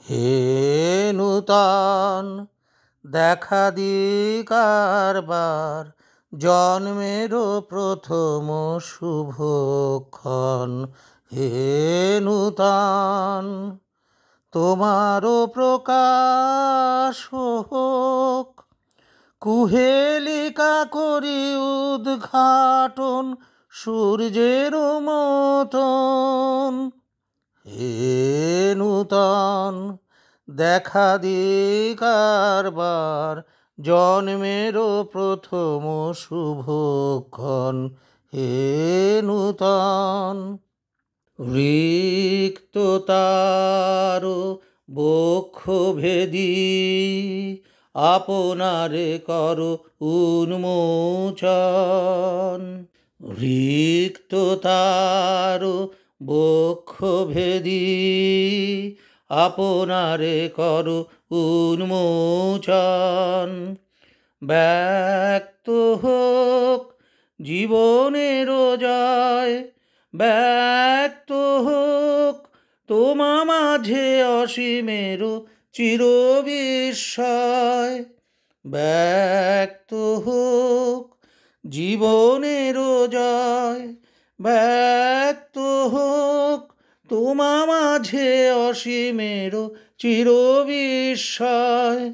হে নূতন দেখা দি কারবার, জন্মেরও প্রথম শুভক্ষণ। হে নূতন তোমারও প্রকাশ হোক, কুহেলিকা করি উদ্ঘাটন সূর্যের মতন। হে নূতন দেখা দি কারবার, জন্মেরও প্রথম শুভক্ষণ। হে নূতন রিক্ততারো বক্ষ ভেদি, আপনারে করো উন্মোচন। রিক্ততারো বক্ষ ভেদি, আপনারে করো উন্মোচন। ব্যক্ত হোক জীবনের জয়, ব্যক্ত হোক তোমা মাঝে অসীমের চিরবিস্ময়। ব্যক্ত হোক জীবনের জয়, ব্যক্ত হোক তোমা মাঝে অসীমের চিরবিস্ময়।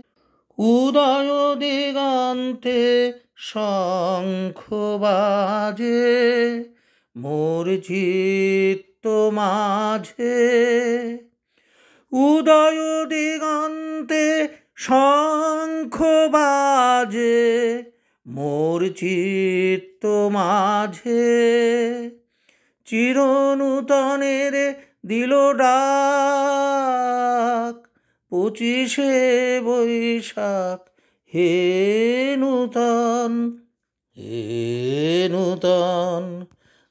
উদয় দিগন্তে শঙ্খ বাজে, মোর চিত্ত মাঝে। উদয় দিগন্তে শঙ্খ বাজে, মোর চিত্ত মাঝে। চিরনূতনের দিল ডাক, 25শে বৈশাখ। হে নূতন হে নূতন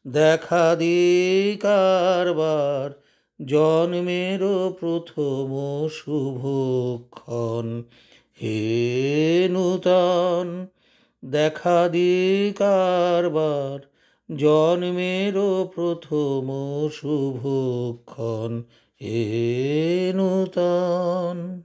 দেখা দি কারবার, জন্মেরও প্রথম শুভক্ষণ। হে নূতন দেখা দি কারবার, জন্মেরও প্রথম শুভক্ষণ। হে নূতন।